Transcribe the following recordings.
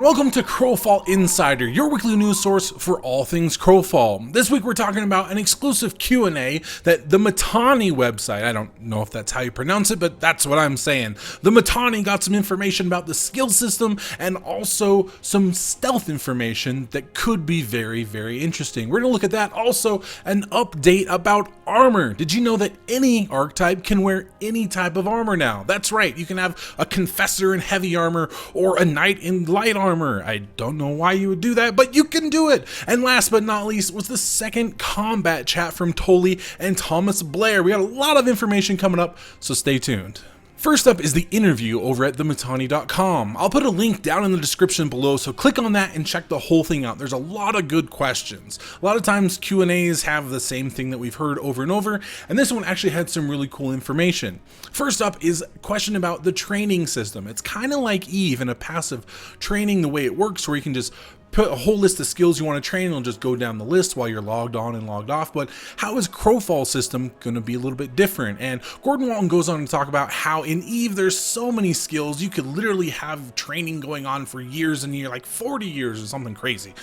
Welcome to Crowfall Insider, your weekly news source for all things Crowfall. This week we're talking about an exclusive Q&A that the Matani website, I don't know if that's how you pronounce it, but that's what I'm saying. The Matani got some information about the skill system and also some stealth information that could be very, very interesting. We're going to look at that. Also, an update about armor. Did you know that any archetype can wear any type of armor now? That's right, you can have a confessor in heavy armor or a knight in light armor. I don't know why you would do that, but you can do it. And last but not least was the second combat chat from Tolly and Thomas Blair. We got a lot of information coming up, so stay tuned. First up is the interview over at thematani.com. I'll put a link down in the description below, so click on that and check the whole thing out. There's a lot of good questions. A lot of times Q&As have the same thing that we've heard over and over, and this one actually had some really cool information. First up is a question about the training system. It's kind of like Eve in a passive training, the way it works, where you can just put a whole list of skills you want to train and it'll just go down the list while you're logged on and logged off. But how is Crowfall system going to be a little bit different? And Gordon Walton goes on to talk about how in Eve there's so many skills you could literally have training going on for years and years, like 40 years or something crazy.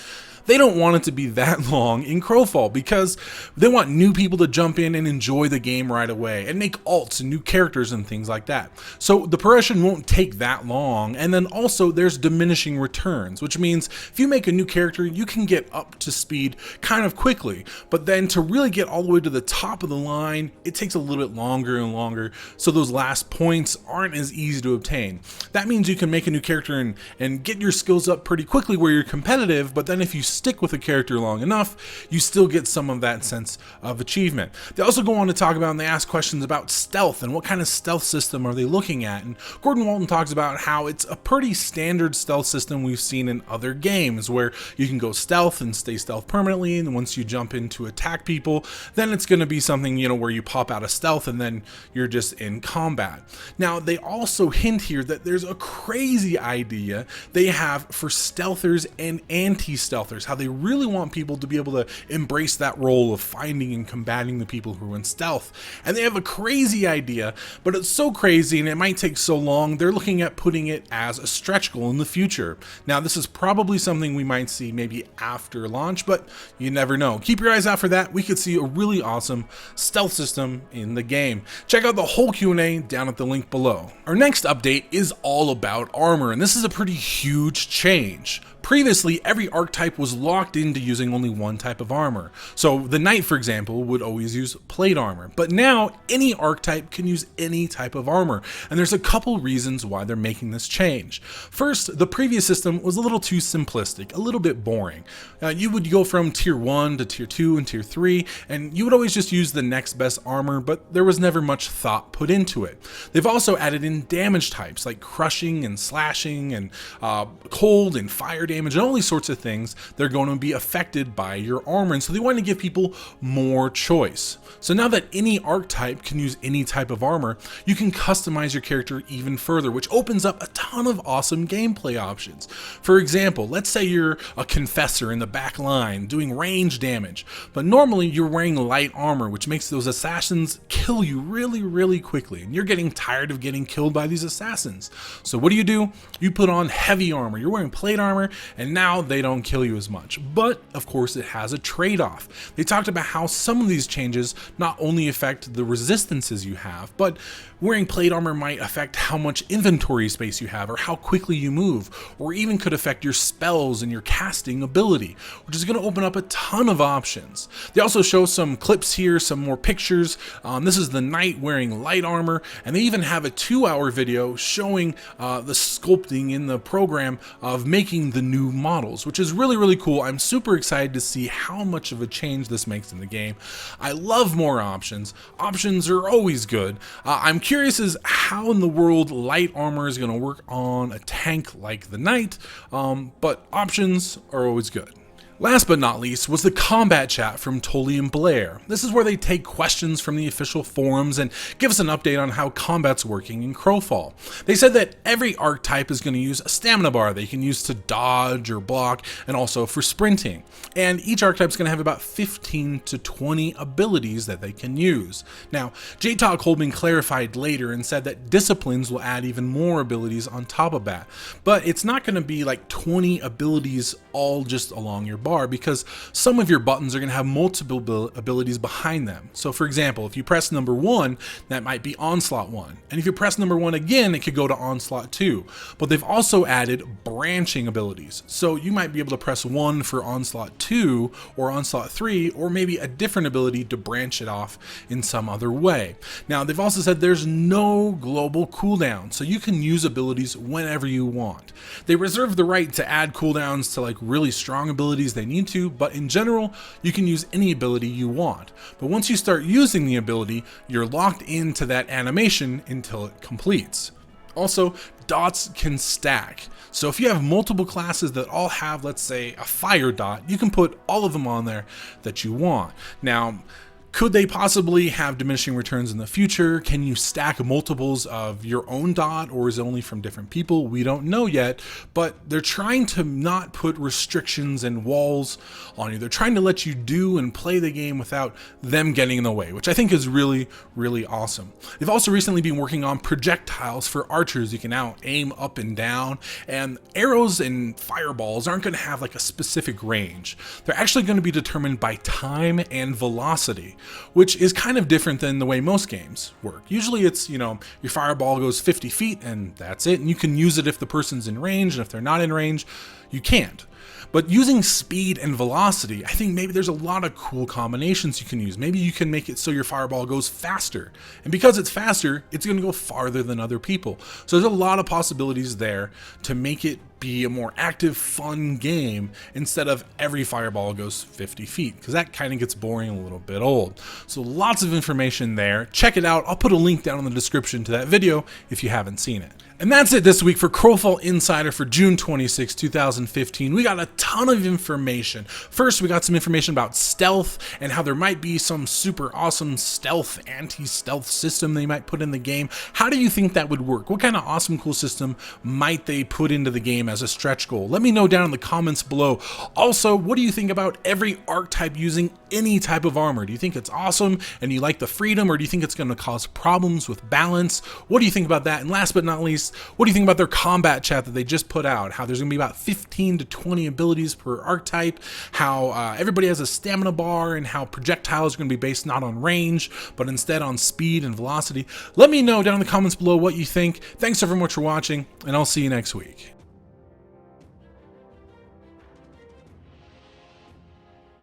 They don't want it to be that long in Crowfall because they want new people to jump in and enjoy the game right away and make alts and new characters and things like that. So the progression won't take that long, and then also there's diminishing returns, which means if you make a new character, you can get up to speed kind of quickly, but then to really get all the way to the top of the line, it takes a little bit longer and longer, so those last points aren't as easy to obtain. That means you can make a new character and get your skills up pretty quickly where you're competitive, but then if you stick with a character long enough, you still get some of that sense of achievement. They also go on to talk about, and they ask questions about stealth and what kind of stealth system are they looking at, and Gordon Walton talks about how it's a pretty standard stealth system we've seen in other games where you can go stealth and stay stealth permanently, and once you jump in to attack people, then it's going to be something, where you pop out of stealth and then you're just in combat. Now, they also hint here that there's a crazy idea they have for stealthers and anti-stealthers, how they really want people to be able to embrace that role of finding and combating the people who are in stealth. And they have a crazy idea, but it's so crazy and it might take so long, they're looking at putting it as a stretch goal in the future. Now, this is probably something we might see maybe after launch, but you never know. Keep your eyes out for that. We could see a really awesome stealth system in the game. Check out the whole Q&A down at the link below. Our next update is all about armor, and this is a pretty huge change. Previously, every archetype was locked into using only one type of armor. So the knight, for example, would always use plate armor. But now, any archetype can use any type of armor. And there's a couple reasons why they're making this change. First, the previous system was a little too simplistic, a little bit boring. You would go from tier 1 to tier 2 and tier 3, and you would always just use the next best armor, but there was never much thought put into it. They've also added in damage types like crushing and slashing and cold and fire damage and all these sorts of things. They're going to be affected by your armor, and so they want to give people more choice. So now that any archetype can use any type of armor, you can customize your character even further, which opens up a ton of awesome gameplay options. For example, let's say you're a confessor in the back line doing range damage, but normally you're wearing light armor, which makes those assassins kill you really, really quickly, and you're getting tired of getting killed by these assassins. So what do? You put on heavy armor. You're wearing plate armor, and now they don't kill you as much. But of course it has a trade-off. They talked about how some of these changes not only affect the resistances you have, but wearing plate armor might affect how much inventory space you have or how quickly you move, or even could affect your spells and your casting ability, which is going to open up a ton of options. They also show some clips here, some more pictures. This is the knight wearing light armor, and they even have a 2-hour video showing the sculpting in the program of making the new models, which is really, really cool. I'm super excited to see how much of a change this makes in the game. I love more options. Options are always good. I'm curious as how in the world light armor is going to work on a tank like the knight, but options are always good. Last but not least was the combat chat from Tully and Blair. This is where they take questions from the official forums and give us an update on how combat's working in Crowfall. They said that every archetype is going to use a stamina bar that you can use to dodge or block, and also for sprinting. And each archetype is going to have about 15 to 20 abilities that they can use. Now, J-Talk Holman clarified later and said that disciplines will add even more abilities on top of that. But it's not going to be like 20 abilities all just along your bar, because some of your buttons are going to have multiple abilities behind them. So for example, if you press number 1, that might be onslaught 1. And if you press number 1 again, it could go to onslaught 2. But they've also added branching abilities. So you might be able to press 1 for onslaught 2 or onslaught 3, or maybe a different ability to branch it off in some other way. Now, they've also said there's no global cooldown, so you can use abilities whenever you want. They reserve the right to add cooldowns to like really strong abilities they need to, but in general, you can use any ability you want. But once you start using the ability, you're locked into that animation until it completes. Also, dots can stack. So if you have multiple classes that all have, let's say, a fire dot, you can put all of them on there that you want. Now, could they possibly have diminishing returns in the future? Can you stack multiples of your own dot, or is it only from different people? We don't know yet, but they're trying to not put restrictions and walls on you. They're trying to let you do and play the game without them getting in the way, which I think is really, really awesome. They've also recently been working on projectiles for archers. You can now aim up and down, and arrows and fireballs aren't going to have like a specific range. They're actually going to be determined by time and velocity, which is kind of different than the way most games work. Usually it's, your fireball goes 50 feet and that's it, and you can use it if the person's in range, and if they're not in range, you can't. But using speed and velocity, I think maybe there's a lot of cool combinations you can use. Maybe you can make it so your fireball goes faster. And because it's faster, it's going to go farther than other people. So there's a lot of possibilities there to make it be a more active, fun game instead of every fireball goes 50 feet, because that kind of gets boring, a little bit old. So lots of information there. Check it out. I'll put a link down in the description to that video if you haven't seen it. And that's it this week for Crowfall Insider for June 26, 2015. We got a ton of information. First, we got some information about stealth and how there might be some super awesome stealth, anti-stealth system they might put in the game. How do you think that would work? What kind of awesome, cool system might they put into the game as a stretch goal? Let me know down in the comments below. Also, what do you think about every archetype using any type of armor? Do you think it's awesome and you like the freedom, or do you think it's going to cause problems with balance? What do you think about that? And last but not least, what do you think about their combat chat that they just put out? How there's going to be about 15 to 20 abilities per archetype, how everybody has a stamina bar, and how projectiles are going to be based not on range, but instead on speed and velocity. Let me know down in the comments below what you think. Thanks so very much for watching, and I'll see you next week.